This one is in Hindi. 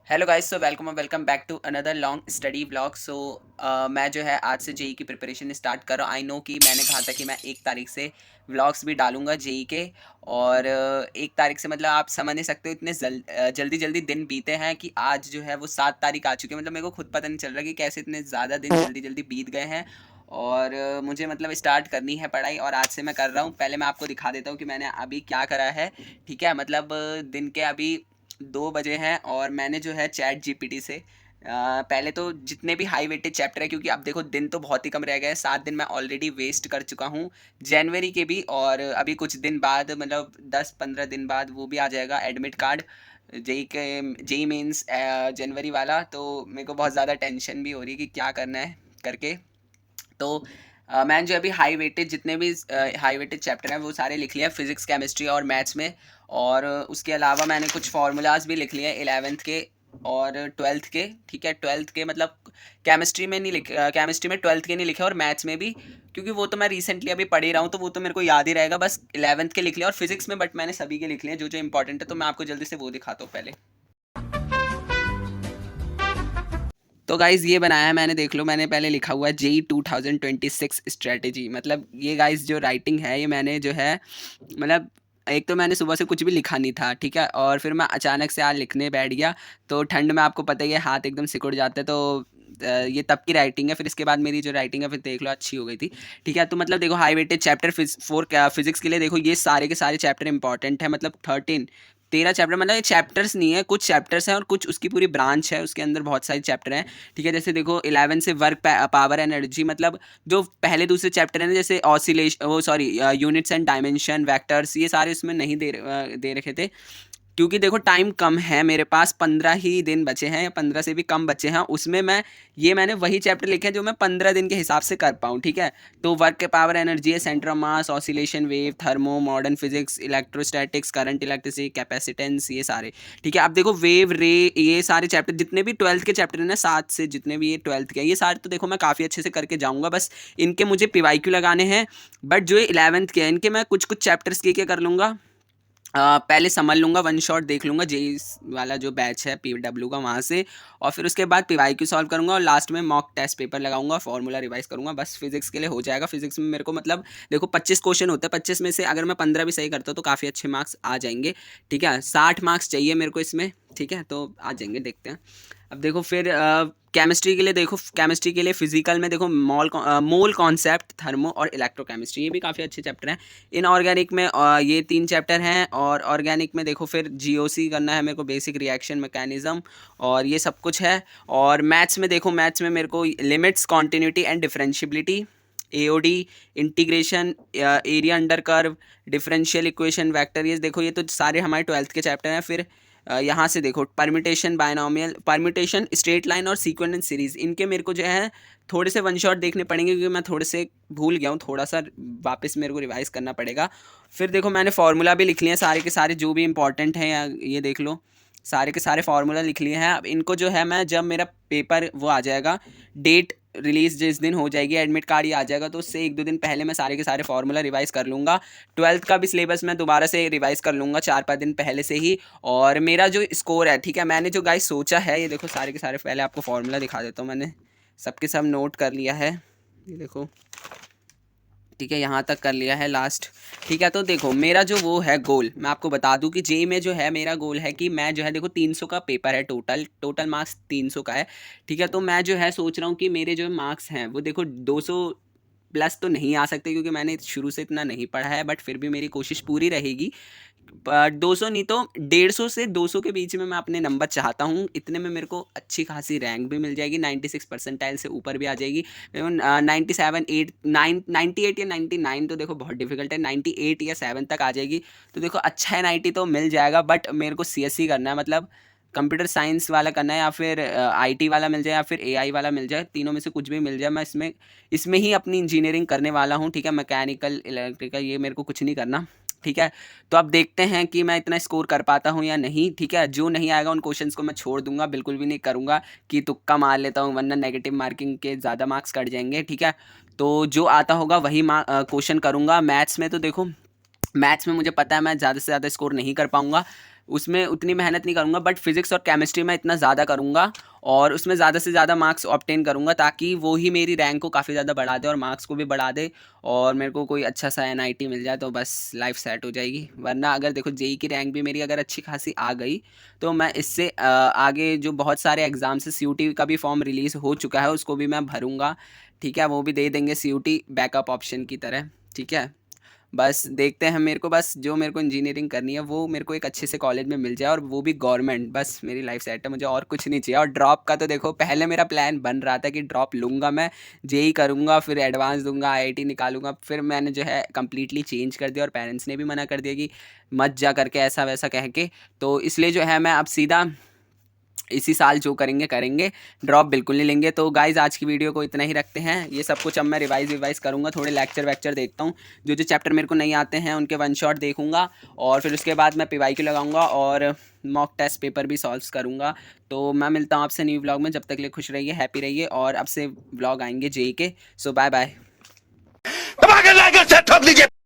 Hello guys, so welcome back to another long study vlog. मैं जो है आज से जेई की प्रिपरेशन स्टार्ट कर रहा हूँ। आई नो कि मैंने कहा था कि मैं 1 तारीख से व्लॉग्स भी डालूंगा जेई के। और 1 तारीख से मतलब आप समझ नहीं सकते हो, इतने जल्दी जल्दी दिन बीते हैं कि आज जो है वो 7 तारीख आ चुकी है। मतलब मेरे को खुद पता नहीं चल रहा कि कैसे इतने ज़्यादा दिन जल्दी जल्दी बीत गए हैं। और मुझे मतलब स्टार्ट करनी है पढ़ाई, और आज से मैं कर रहा हूँ। पहले मैं आपको दिखा देता हूँ कि मैंने अभी क्या करा है। ठीक है, मतलब दिन के अभी 2 बजे हैं और मैंने जो है चैट जीपीटी से पहले तो जितने भी हाई वेटेज चैप्टर है, क्योंकि अब देखो दिन तो बहुत ही कम रह गए हैं, 7 दिन मैं ऑलरेडी वेस्ट कर चुका हूँ जनवरी के भी। और अभी कुछ दिन बाद मतलब 10-15 दिन बाद वो भी आ जाएगा एडमिट कार्ड जेई मेंस जनवरी वाला। तो मेरे को बहुत ज़्यादा टेंशन भी हो रही है कि क्या करना है करके। तो मैंने जो अभी हाई वेटेज जितने भी हाई वेटेज चैप्टर हैं वो सारे लिख लिए हैं, फिजिक्स केमिस्ट्री और मैथ्स में। और उसके अलावा मैंने कुछ फार्मूलाज भी लिख लिए हैं 11th के और 12th के। ठीक है, 12th के मतलब केमिस्ट्री में नहीं केमिस्ट्री में 12th के नहीं लिखे, और मैथ्स में भी, क्योंकि वो तो मैं रिसेंटली अभी पढ़ ही रहा हूँ तो वो तो मेरे को याद ही रहेगा। बस 11th के लिख लिए और फिजिक्स में बट मैंने सभी के लिख लिए जो जो इंपॉर्टेंट है। तो मैं आपको जल्दी से वो दिखाता हूँ पहले। तो गाइज़ ये बनाया है मैंने, देख लो। मैंने पहले लिखा हुआ है जेई 2026 स्ट्रेटेजी। मतलब ये गाइज़ जो राइटिंग है ये मैंने जो है मतलब एक तो मैंने सुबह से कुछ भी लिखा नहीं था, ठीक है, और फिर मैं अचानक से आज लिखने बैठ गया। तो ठंड में आपको पता ही है हाथ एकदम सिकुड़ जाते हैं। तो ये तब की राइटिंग है। फिर इसके बाद मेरी जो राइटिंग है फिर देख लो अच्छी हो गई थी। ठीक है, तो मतलब देखो हाई वेटेज चैप्टर 4 फिजिक्स के लिए देखो ये सारे के सारे चैप्टर इंपॉर्टेंट है। मतलब 13 चैप्टर, मतलब ये चैप्टर्स नहीं है, कुछ चैप्टर्स हैं और कुछ उसकी पूरी ब्रांच है, उसके अंदर बहुत सारे चैप्टर हैं। ठीक है, जैसे देखो 11 से वर्क पावर एनर्जी, मतलब जो पहले दूसरे चैप्टर है ना, जैसे ऑसिलेशन, वो sorry, units and dimension, vectors, ये सारे उसमें नहीं दे रखे थे। क्योंकि देखो टाइम कम है मेरे पास, 15 ही दिन बचे हैं या 15 से भी कम बचे हैं। उसमें मैंने वही चैप्टर लिखे हैं जो मैं 15 दिन के हिसाब से कर पाऊँ। ठीक है, तो वर्क के पावर एनर्जी है, centre of mass, oscillation, wave, thermo, modern physics, electrostatics, current, electricity, capacitance, ये सारे। ठीक है, अब देखो वेव रे, ये सारे चैप्टर जितने भी 12th के चैप्टर हैं ना, 7 से जितने भी ये 12th के हैं, ये सारे तो देखो मैं काफ़ी अच्छे से करके जाऊँगा। बस इनके मुझे पीवाईक्यू लगाने हैं। बट जो ये 11th के हैं इनके मैं कुछ कुछ चैप्टर्स के करके लूँगा। पहले समझ लूँगा, वन शॉट देख लूँगा जेई वाला जो बैच है पीडब्ल्यू का, वहाँ से। और फिर उसके बाद पीवाईक्यू सॉल्व करूँगा और लास्ट में मॉक टेस्ट पेपर लगाऊंगा, फॉर्मूला रिवाइज करूँगा। बस फिजिक्स के लिए हो जाएगा। फिजिक्स में मेरे को मतलब देखो 25 क्वेश्चन होते हैं, 25 में से अगर मैं 15 भी सही करता हूँ तो काफ़ी अच्छे मार्क्स आ जाएंगे। ठीक है, 60 मार्क्स चाहिए मेरे को इसमें। ठीक है, तो आ जाएंगे, देखते हैं। अब देखो फिर केमिस्ट्री के लिए, देखो केमिस्ट्री के लिए फिजिकल में देखो मोल कॉन्सेप्ट, थर्मो और इलेक्ट्रोकेमिस्ट्री, ये भी काफ़ी अच्छे चैप्टर हैं। इनऑर्गेनिक में ये 3 चैप्टर हैं, और ऑर्गेनिक में देखो फिर जीओसी करना है मेरे को, बेसिक रिएक्शन मैकेनिज्म, और ये सब कुछ है। और मैथ्स में देखो, मैथ्स में मेरे को limits, continuity and differentiability, AOD, integration, area under curve, differential equation, vector, ये देखो ये तो सारे हमारे 12th के चैप्टर हैं। फिर यहाँ से देखो permutation, binomial, permutation, straight line और सीक्वेंट एंड सीरीज, इनके मेरे को जो है थोड़े से वन शॉट देखने पड़ेंगे, क्योंकि मैं थोड़े से भूल गया हूँ, थोड़ा सा वापस मेरे को रिवाइज करना पड़ेगा। फिर देखो मैंने फार्मूला भी लिख लिए हैं सारे के सारे जो भी इंपॉर्टेंट हैं, ये देख लो सारे के सारे फार्मूला लिख लिए हैं। अब इनको जो है मैं, जब मेरा पेपर वो आ जाएगा, डेट रिलीज जिस दिन हो जाएगी, एडमिट कार्ड ही आ जाएगा, तो उससे 1-2 दिन पहले मैं सारे के सारे फार्मूला रिवाइज कर लूँगा। 12th का भी सिलेबस मैं दोबारा से रिवाइज कर लूँगा 4-5 दिन पहले से ही। और मेरा जो स्कोर है, ठीक है, मैंने जो गाइस सोचा है, ये देखो सारे के सारे, पहले आपको फार्मूला दिखा देता हूँ। मैंने सबके सब नोट कर लिया है, ये देखो। ठीक है, यहाँ तक कर लिया है लास्ट। ठीक है, तो देखो मेरा जो वो है गोल, मैं आपको बता दूं कि जेई में जो है मेरा गोल है कि मैं जो है, देखो 300 का पेपर है, टोटल मार्क्स 300 का है। ठीक है, तो मैं जो है सोच रहा हूँ कि मेरे जो मार्क्स हैं वो देखो 200 प्लस तो नहीं आ सकते, क्योंकि मैंने शुरू से इतना नहीं पढ़ा है, बट फिर भी मेरी कोशिश पूरी रहेगी। 200 नहीं तो 150 से 200 के बीच में मैं अपने नंबर चाहता हूँ। इतने में मेरे को अच्छी खासी रैंक भी मिल जाएगी, 96 परसेंटाइल से ऊपर भी आ जाएगी। 97, 8, 9, 98 या 99 तो देखो बहुत डिफिकल्ट है, 98 या 7 तक आ जाएगी। तो देखो अच्छा है, 90 तो मिल जाएगा। बट मेरे को सीएससी करना है, मतलब कंप्यूटर साइंस वाला करना है, या फिर आईटी वाला मिल जाए, या फिर एआई वाला मिल जाए, तीनों में से कुछ भी मिल जाए। मैं इसमें इसमें ही अपनी इंजीनियरिंग करने वाला हूँ। ठीक है, मैकेनिकल, इलेक्ट्रिकल, ये मेरे को कुछ नहीं करना। ठीक है, तो अब देखते हैं कि मैं इतना स्कोर कर पाता हूँ या नहीं। ठीक है, जो नहीं आएगा उन क्वेश्चंस को मैं छोड़ दूंगा, बिल्कुल भी नहीं करूँगा कि तुक्का मार लेता हूँ, वरना नेगेटिव मार्किंग के ज़्यादा मार्क्स कट जाएंगे। ठीक है, तो जो आता होगा वही क्वेश्चन करूँगा। मैथ्स में तो देखो, मैथ्स में मुझे पता है मैं ज़्यादा से ज़्यादा स्कोर नहीं कर पाऊँगा। उसमें उतनी मेहनत नहीं करूँगा, बट फिज़िक्स और केमिस्ट्री में इतना ज़्यादा करूँगा और उसमें ज़्यादा से ज़्यादा मार्क्स ऑब्टेन करूँगा, ताकि वो ही मेरी रैंक को काफ़ी ज़्यादा बढ़ा दे और मार्क्स को भी बढ़ा दे और मेरे को कोई अच्छा सा एनआईटी मिल जाए तो बस लाइफ सेट हो जाएगी। वरना अगर देखो जेई की रैंक भी मेरी अगर अच्छी खासी आ गई तो मैं इससे आगे जो बहुत सारे एग्ज़ाम्स है, सीयूटी का भी फॉर्म रिलीज़ हो चुका है, उसको भी मैं भरूँगा। ठीक है, वो भी दे देंगे सीयूटी बैकअप ऑप्शन की तरह। ठीक है, बस देखते हैं। मेरे को बस जो मेरे को इंजीनियरिंग करनी है वो मेरे को एक अच्छे से कॉलेज में मिल जाए और वो भी गवर्नमेंट, बस मेरी लाइफ सेट है, मुझे और कुछ नहीं चाहिए। और ड्रॉप का तो देखो पहले मेरा प्लान बन रहा था कि ड्रॉप लूँगा मैं, जेई करूँगा, फिर एडवांस दूंगा, आईआईटी निकालूंगा। फिर मैंने जो है कम्प्लीटली चेंज कर दिया और पेरेंट्स ने भी मना कर दिया कि मत जा करके ऐसा वैसा कह के। तो इसलिए जो है मैं अब सीधा इसी साल जो करेंगे करेंगे, ड्रॉप बिल्कुल नहीं लेंगे। तो गाइज़ आज की वीडियो को इतना ही रखते हैं। ये सब कुछ अब मैं रिवाइज़ करूँगा, थोड़े लेक्चर वेक्चर देखता हूँ, जो जो चैप्टर मेरे को नहीं आते हैं उनके वन शॉट देखूँगा और फिर उसके बाद मैं पीवाईक्यू लगाऊँगा और मॉक टेस्ट पेपर भी सॉल्व करूँगा। तो मैं मिलता हूँ आपसे न्यू व्लॉग में, जब तक के लिए खुश रहिए, हैप्पी रहिए और अब से व्लॉग आएंगे जेई के। सो बाय बाय।